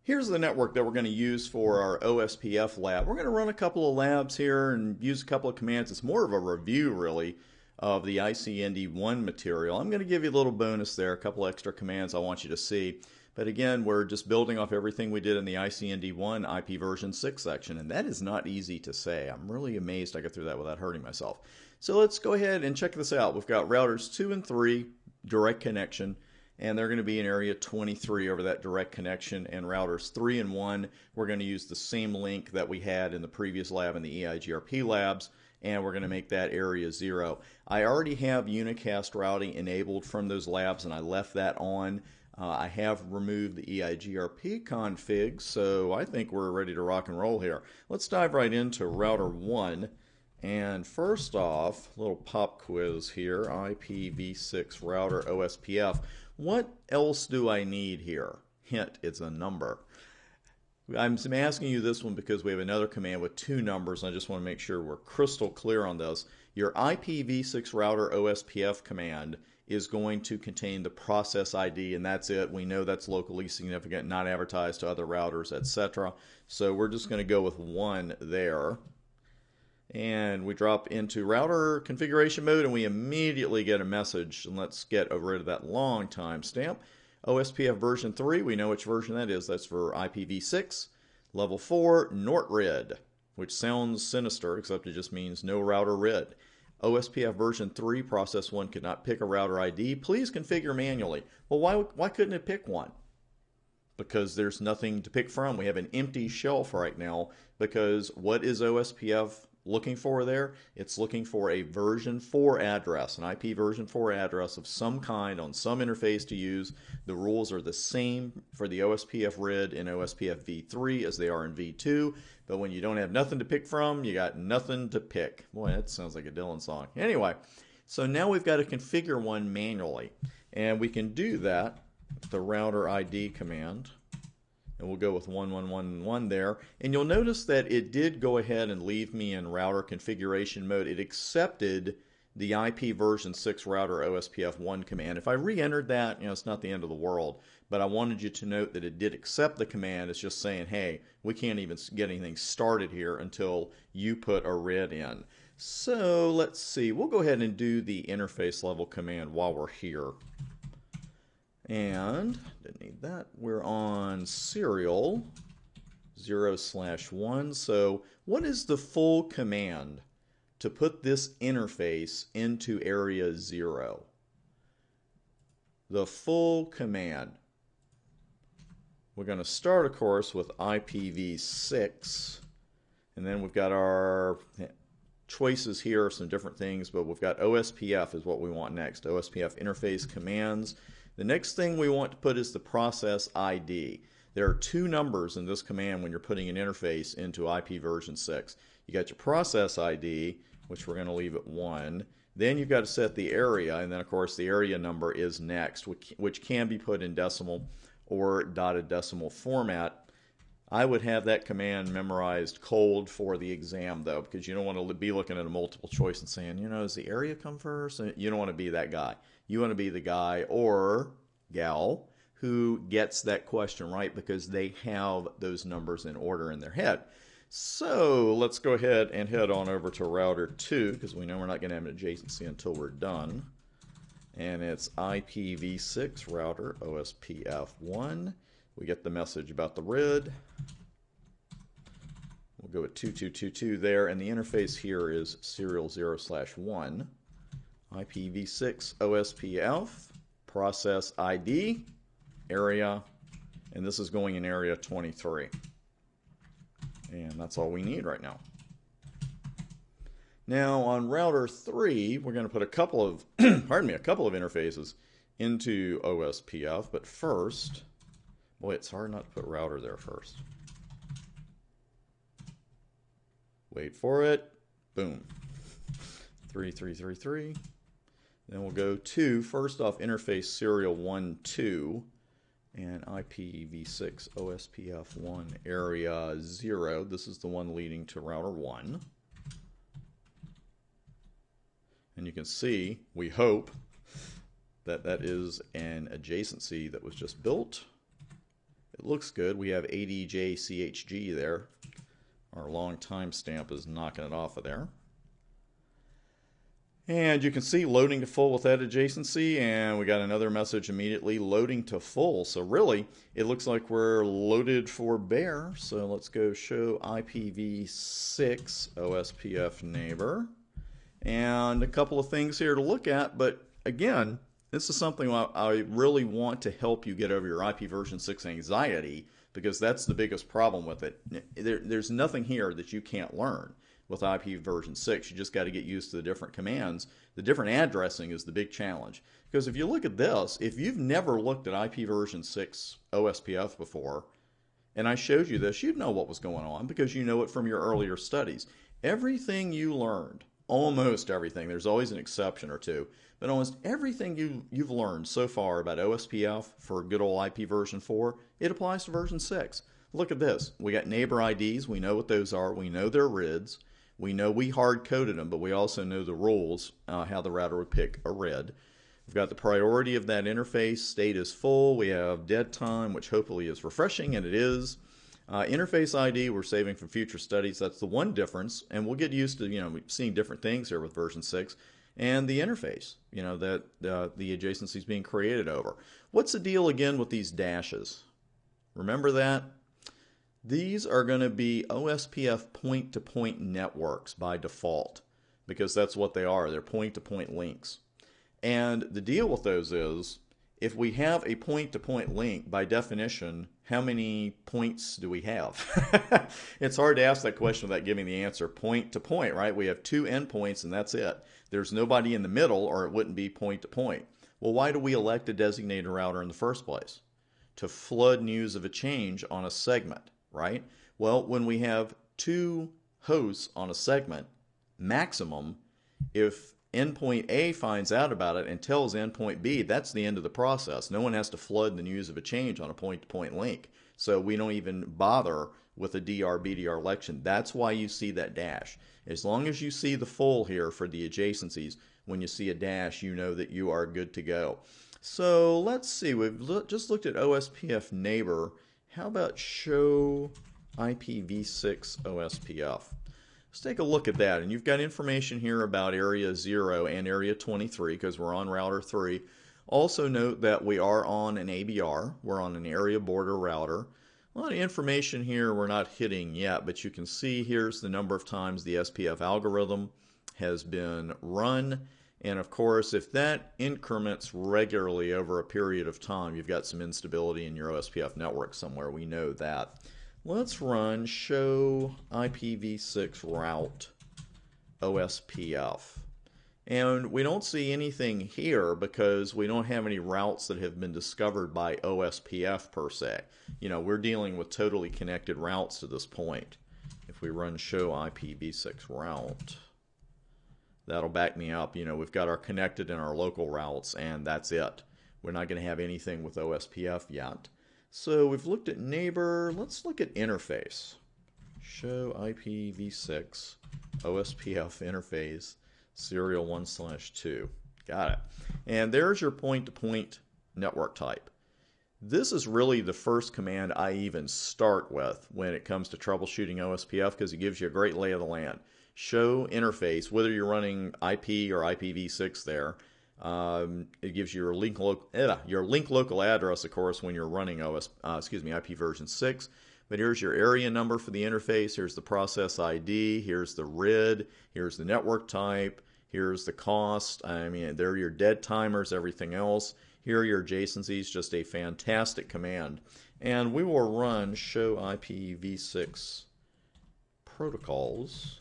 Here's the network that we're going to use for our OSPF lab. We're going to run a couple of labs here and use a couple of commands. It's more of a review, really, of the ICND1 material. I'm going to give you a little bonus there, a couple extra commands I want you to see. But again, we're just building off everything we did in the ICND1 IPv6 section, and that is not easy to say. I'm really amazed I got through that without hurting myself. So let's go ahead and check this out. We've got routers 2 and 3, direct connection, and they're going to be in area 23 over that direct connection, and routers 3 and 1, we're going to use the same link that we had in the previous lab in the EIGRP labs, and we're going to make that area 0. I already have unicast routing enabled from those labs, and I left that on. I have removed the EIGRP config, so I think we're ready to rock and roll here. Let's dive right into router 1. And first off, a little pop quiz here, IPv6 router OSPF. What else do I need here? Hint, it's a number. I'm asking you this one because we have another command with 2 numbers, and I just want to make sure we're crystal clear on this. Your IPv6 router OSPF command is going to contain the process ID, and that's it. We know that's locally significant, not advertised to other routers, etc. So we're just going to go with 1 there. And we drop into router configuration mode, and we immediately get a message. And let's get rid of that long timestamp. OSPF version 3, we know which version that is. That's for IPv6. Level 4, NortRid, which sounds sinister, except it just means no router RID. OSPF version 3, process 1 could not pick a router ID. Please configure manually. Well, why couldn't it pick one? Because there's nothing to pick from. We have an empty shelf right now, because what is OSPF looking for there? It's looking for a version 4 address, an IP version 4 address of some kind on some interface to use. The rules are the same for the OSPF RID in OSPF v3 as they are in v2, but when you don't have nothing to pick from, you got nothing to pick. Boy, that sounds like a Dylan song. Anyway, so now we've got to configure one manually, and we can do that with the router ID command. And we'll go with 1111 there. And you'll notice that it did go ahead and leave me in router configuration mode. It accepted the IP version 6 router OSPF 1 command. If I re-entered that, it's not the end of the world. But I wanted you to note that it did accept the command. It's just saying, hey, we can't even get anything started here until you put a RID in. So let's see. We'll go ahead and do the interface level command while we're here. And didn't need that. We're on serial 0/1. So what is the full command to put this interface into area 0? The full command. We're going to start, of course, with IPv6. And then we've got our choices here, some different things, but we've got OSPF is what we want next. OSPF interface commands. The next thing we want to put is the process ID. There are 2 numbers in this command when you're putting an interface into IP version 6. You got your process ID, which we're going to leave at 1. Then you've got to set the area, and then of course the area number is next, which can be put in decimal or dotted decimal format. I would have that command memorized cold for the exam, though, because you don't want to be looking at a multiple choice and saying, does the area come first? You don't want to be that guy. You want to be the guy or gal who gets that question right because they have those numbers in order in their head. So let's go ahead and head on over to router 2, because we know we're not going to have an adjacency until we're done. And it's IPv6 router OSPF 1. We get the message about the RID. We'll go with 2222 there, and the interface here is serial 0/1. IPv6 OSPF, process ID, area, and this is going in area 23. And that's all we need right now. Now on router 3, we're going to put a couple of a couple of interfaces into OSPF, but first, boy, it's hard not to put router there first. Wait for it. Boom. 3333. Then we'll go to, first off, interface serial 12 and IPv6 OSPF 1 area 0. This is the one leading to router 1. And you can see, we hope, that that is an adjacency that was just built. it looks good. We have ADJCHG there. Our long timestamp is knocking it off of there. And you can see loading to full with that adjacency, and we got another message immediately, loading to full. So really, it looks like we're loaded for bear. So let's go show IPv6 OSPF neighbor. And a couple of things here to look at, but again, this is something I really want to help you get over your IP version 6 anxiety, because that's the biggest problem with it. There's nothing here that you can't learn with IP version 6. You just got to get used to the different commands. The different addressing is the big challenge. Because if you look at this, if you've never looked at IP version 6 OSPF before, and I showed you this, you'd know what was going on because you know it from your earlier studies. Everything you learned, almost everything, there's always an exception or two, but almost everything you've learned so far about OSPF for good old IP version 4, it applies to version 6. Look at this. We got neighbor IDs. We know what those are. We know they're RIDs. We know we hard-coded them, but we also know the rules, how the router would pick a RID. We've got the priority of that interface. State is full. We have dead time, which hopefully is refreshing, and it is. Interface ID we're saving for future studies. That's the one difference, and we'll get used to seeing different things here with version 6. And the interface, that the adjacency is being created over. What's the deal again with these dashes? Remember that? These are going to be OSPF point-to-point networks by default, because that's what they are. They're point-to-point links. And the deal with those is, if we have a point-to-point link, by definition, how many points do we have? It's hard to ask that question without giving the answer. Point-to-point, right? We have 2 endpoints and that's it. There's nobody in the middle, or it wouldn't be point-to-point. Well, why do we elect a designated router in the first place? To flood news of a change on a segment, right? Well, when we have 2 hosts on a segment, maximum, if endpoint A finds out about it and tells endpoint B, that's the end of the process. No one has to flood the news of a change on a point-to-point link. So we don't even bother with a DR-BDR election. That's why you see that dash. As long as you see the full here for the adjacencies, when you see a dash, you know that you are good to go. So let's see, we've just looked at OSPF neighbor. How about show IPv6 OSPF? Let's take a look at that. And you've got information here about area 0 and area 23 because we're on router 3. Also note that we are on an ABR. We're on an area border router. A lot of information here we're not hitting yet, but you can see here's the number of times the SPF algorithm has been run. And of course, if that increments regularly over a period of time, you've got some instability in your OSPF network somewhere. We know that. Let's run show IPv6 route OSPF. And we don't see anything here because we don't have any routes that have been discovered by OSPF per se. We're dealing with totally connected routes to this point. If we run show IPv6 route, that'll back me up. We've got our connected and our local routes, and that's it. We're not going to have anything with OSPF yet. So we've looked at neighbor. Let's look at interface. Show IPv6 OSPF interface serial 1/2. Got it. And there's your point-to-point network type. This is really the first command I even start with when it comes to troubleshooting OSPF because it gives you a great lay of the land. Show interface, whether you're running IP or IPv6 there. It gives you your link local address, of course, when you're running IP version 6. But here's your area number for the interface. Here's the process ID. Here's the RID. Here's the network type. Here's the cost. There are your dead timers, everything else. Here are your adjacencies. Just a fantastic command. And we will run show IPv6 protocols.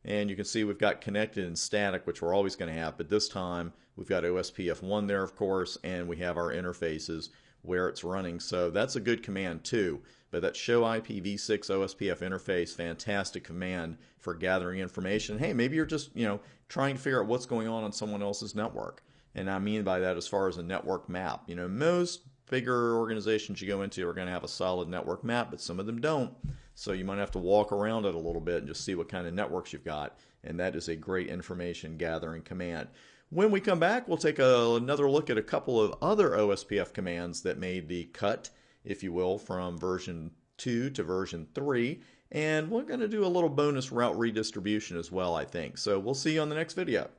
And you can see we've got connected and static, which we're always going to have, but this time we've got OSPF1 there, of course, and we have our interfaces where it's running. So that's a good command too. But that show IPv6 OSPF interface, fantastic command for gathering information. Hey, maybe you're just trying to figure out what's going on someone else's network. And I mean by that as far as a network map. Most bigger organizations you go into are going to have a solid network map, but some of them don't. So you might have to walk around it a little bit and just see what kind of networks you've got. And that is a great information gathering command. When we come back, we'll take another look at a couple of other OSPF commands that made the cut if you will, from version 2 to version 3. And we're going to do a little bonus route redistribution as well, I think. So we'll see you on the next video.